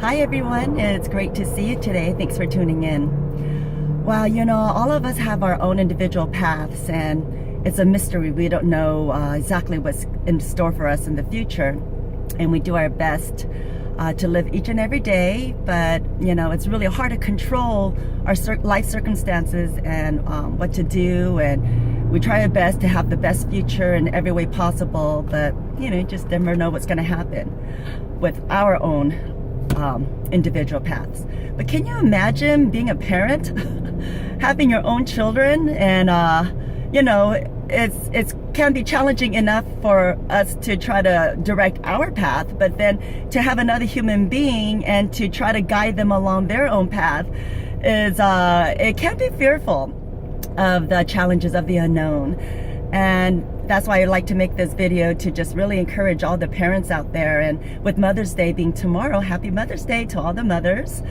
Hi everyone, it's great to see you today. Thanks for tuning in. Well, all of us have our own individual paths, and it's a mystery. We don't know exactly what's in store for us in the future, and we do our best to live each and every day, but it's really hard to control our life circumstances and what to do, and we try our best to have the best future in every way possible, but you just never know what's going to happen with our own individual paths. But can you imagine being a parent, having your own children, and it can be challenging enough for us to try to direct our path, but then to have another human being and to try to guide them along their own path is it can be fearful of the challenges of the unknown. And that's why I'd like to make this video to just really encourage all the parents out there. And with Mother's Day being tomorrow, happy Mother's Day to all the mothers.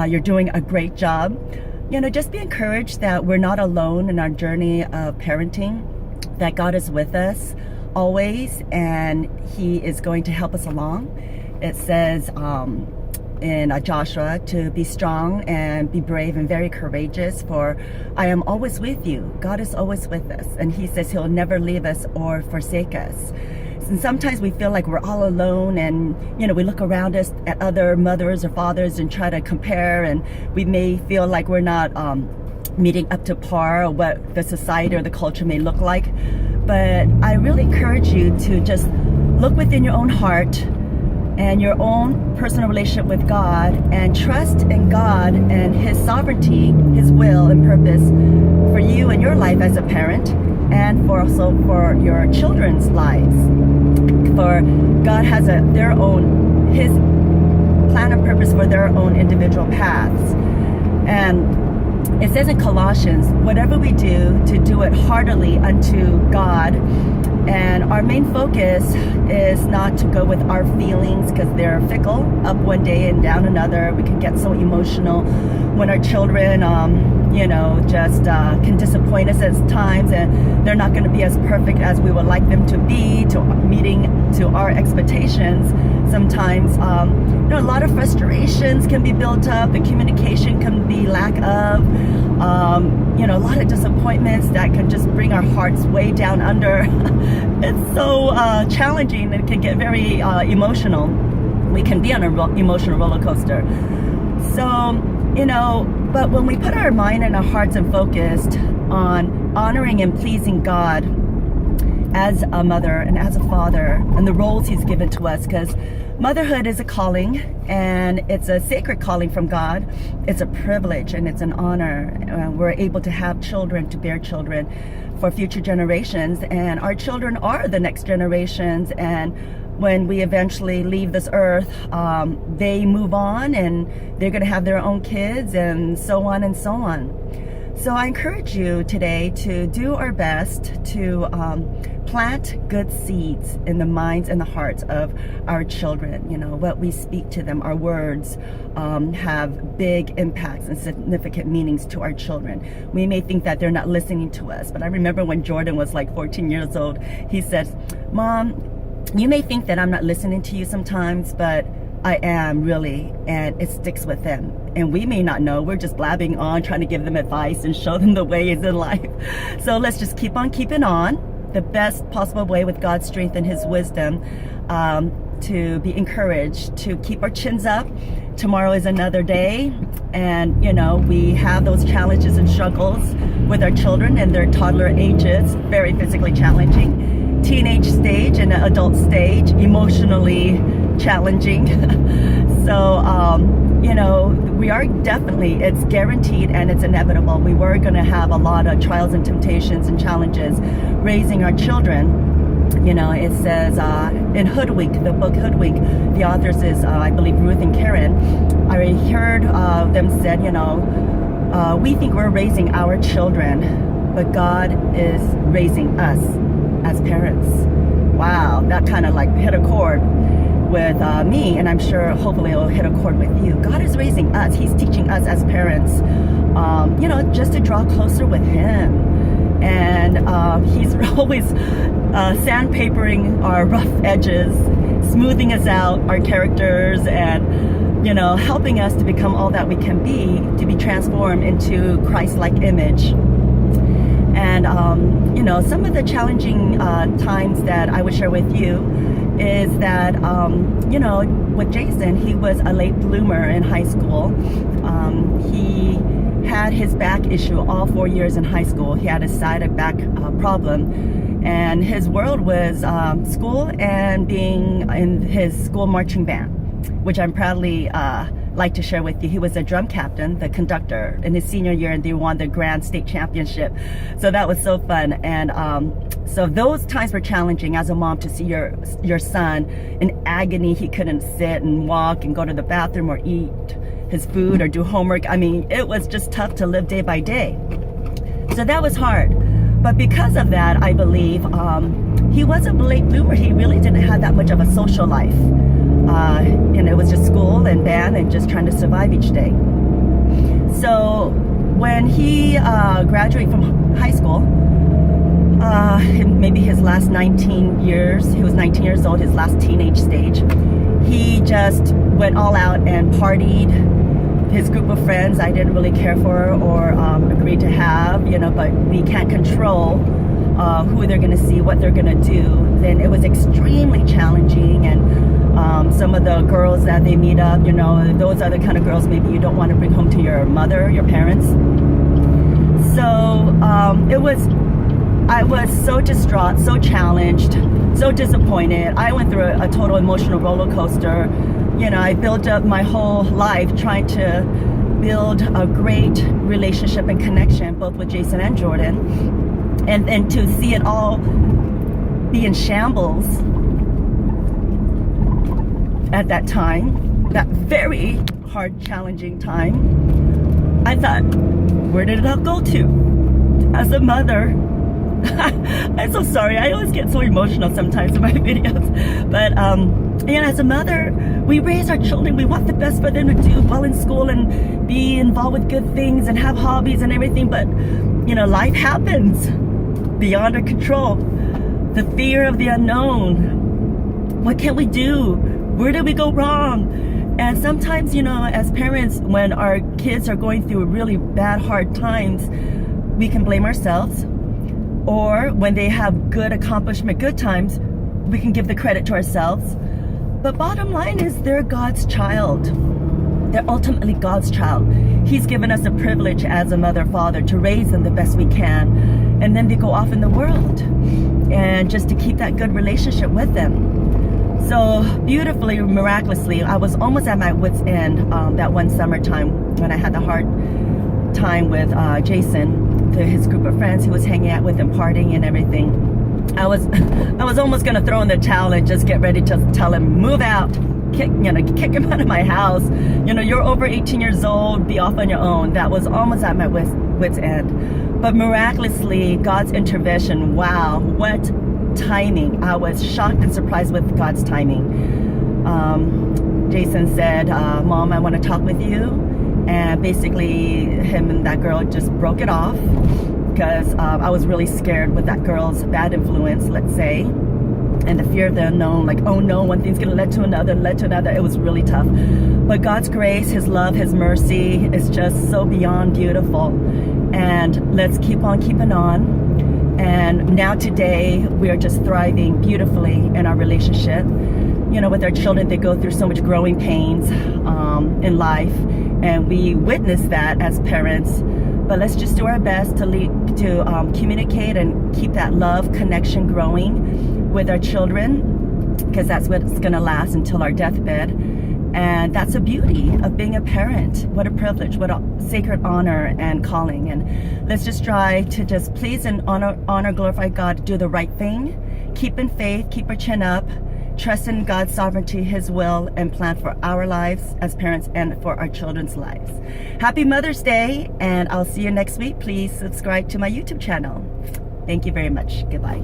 You're doing a great job. Just be encouraged that we're not alone in our journey of parenting, that God is with us always, and He is going to help us along. It says in Joshua to be strong and be brave and very courageous, for I am always with you. God is always with us, and He says He'll never leave us or forsake us. And sometimes we feel like we're all alone, and we look around us at other mothers or fathers and try to compare, and we may feel like we're not meeting up to par or what the society or the culture may look like. But I really encourage you to just look within your own heart and your own personal relationship with God, and trust in God and His sovereignty, His will and purpose for you and your life as a parent, and also for your children's lives. For God has His plan and purpose for their own individual paths. And it says in Colossians, whatever we do, to do it heartily unto God. And our main focus is not to go with our feelings, because they're fickle, up one day and down another. We can get so emotional when our children, just can disappoint us at times, and they're not going to be as perfect as we would like them to be, to meeting to our expectations. Sometimes, a lot of frustrations can be built up, and communication can be lack of. A lot of disappointments that can just bring our hearts way down under. It's so challenging, and it can get very emotional. We can be on an emotional roller coaster. So, but when we put our mind and our hearts and focused on honoring and pleasing God as a mother and as a father, and the roles He's given to us, because motherhood is a calling, and it's a sacred calling from God. It's a privilege and it's an honor. We're able to have children, to bear children for future generations, and our children are the next generations. And when we eventually leave this earth, they move on, and they're going to have their own kids, and so on and so on. So I encourage you today to do our best to plant good seeds in the minds and the hearts of our children. What we speak to them, our words have big impacts and significant meanings to our children. We may think that they're not listening to us, but I remember when Jordan was like 14 years old, he said, "Mom, you may think that I'm not listening to you sometimes, but I am really," and it sticks with them. And we may not know, we're just blabbing on, trying to give them advice and show them the ways in life. So let's just keep on keeping on the best possible way with God's strength and His wisdom, to be encouraged, to keep our chins up. Tomorrow is another day, and we have those challenges and struggles with our children and their toddler ages, very physically challenging, teenage stage and adult stage, emotionally challenging. So we are definitely, it's guaranteed and it's inevitable. We were going to have a lot of trials and temptations and challenges raising our children. It says in Hoodwink, the book Hoodwink, the authors is I believe Ruth and Karen. I heard them said, we think we're raising our children, but God is raising us as parents. Wow, that kind of like hit a chord with me, and I'm sure hopefully it'll hit a chord with you. God is raising us. He's teaching us as parents, just to draw closer with Him. And He's always sandpapering our rough edges, smoothing us out, our characters, and helping us to become all that we can be, to be transformed into Christ-like image. And, some of the challenging times that I would share with you is that, with Jason, he was a late bloomer in high school. He had his back issue all 4 years in high school. He had a sciatic back problem, and his world was school and being in his school marching band, which I'm proudly like to share with you. He was a drum captain, the conductor, in his senior year, and they won the grand state championship. So that was so fun. And so those times were challenging as a mom, to see your son in agony. He couldn't sit and walk and go to the bathroom or eat his food or do homework. I mean, it was just tough to live day by day. So that was hard. But because of that, I believe he was a late bloomer. He really didn't have that much of a social life. And it was just school and band and just trying to survive each day. So when he graduated from high school, maybe his last 19 years, he was 19 years old, his last teenage stage, he just went all out and partied. His group of friends I didn't really care for or agreed to have, but we can't control who they're going to see, what they're going to do. Then it was extremely challenging, and some of the girls that they meet up, those are the kind of girls maybe you don't want to bring home to your mother, your parents. So I was so distraught, so challenged, so disappointed. I went through a total emotional roller coaster. I built up my whole life trying to build a great relationship and connection, both with Jason and Jordan, and to see it all be in shambles at that time, that very hard, challenging time. I thought, where did it all go to? As a mother, I'm so sorry, I always get so emotional sometimes in my videos, but as a mother, we raise our children, we want the best for them to do well in school and be involved with good things and have hobbies and everything, but life happens beyond our control. The fear of the unknown. What can we do? Where did we go wrong? And sometimes, as parents, when our kids are going through really bad, hard times, we can blame ourselves. Or when they have good accomplishment, good times, we can give the credit to ourselves. But bottom line is, they're God's child. They're ultimately God's child. He's given us a privilege as a mother, father, to raise them the best we can. And then they go off in the world. And just to keep that good relationship with them. So beautifully, miraculously, I was almost at my wit's end that one summertime when I had the hard time with Jason, his group of friends he was hanging out with and partying and everything. I was almost gonna throw in the towel and just get ready to tell him, move out, kick him out of my house. You're over 18 years old, be off on your own. That was almost at my wit's end. But miraculously, God's intervention, wow, what timing. I was shocked and surprised with God's timing. Jason said, Mom, I want to talk with you. And basically, him and that girl just broke it off because I was really scared with that girl's bad influence, let's say, and the fear of the unknown, like, oh no, one thing's going to lead to another. It was really tough. But God's grace, His love, His mercy is just so beyond beautiful. And let's keep on keeping on. And now today, we are just thriving beautifully in our relationship. With our children, they go through so much growing pains in life. And we witness that as parents. But let's just do our best to communicate and keep that love connection growing with our children, because that's what's going to last until our deathbed. And that's the beauty of being a parent. What a privilege, what a sacred honor and calling. And let's just try to just please and honor, glorify God, do the right thing, keep in faith, keep our chin up, trust in God's sovereignty, His will and plan for our lives as parents and for our children's lives. Happy Mother's Day, and I'll see you next week. Please subscribe to my YouTube channel. Thank you very much. Goodbye.